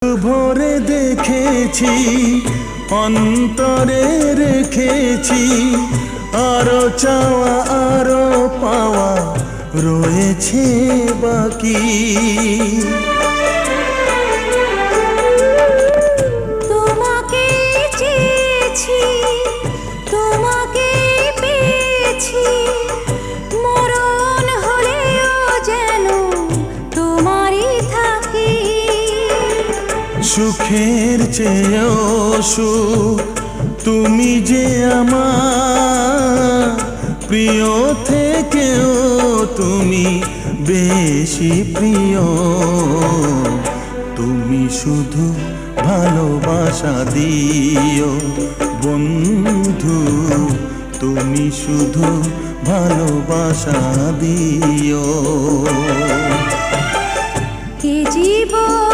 ভরে দেখেছি অন্তরে রেখেছি, আরো চাওয়া আরো পাওয়া রয়েছে বাকি। তোমাকে চেয়েছি, তোমাকে পেয়েছি, মরণ হলেও যেন তোমারই থাকি। সুখের চেয়েও সুখ তুমি যে আমার, প্রিয় থেকেও তুমি বেশি প্রিয়। তুমি শুধু ভালোবাসা দিও বন্ধু, তুমি শুধু ভালোবাসা দিও। এ জীবন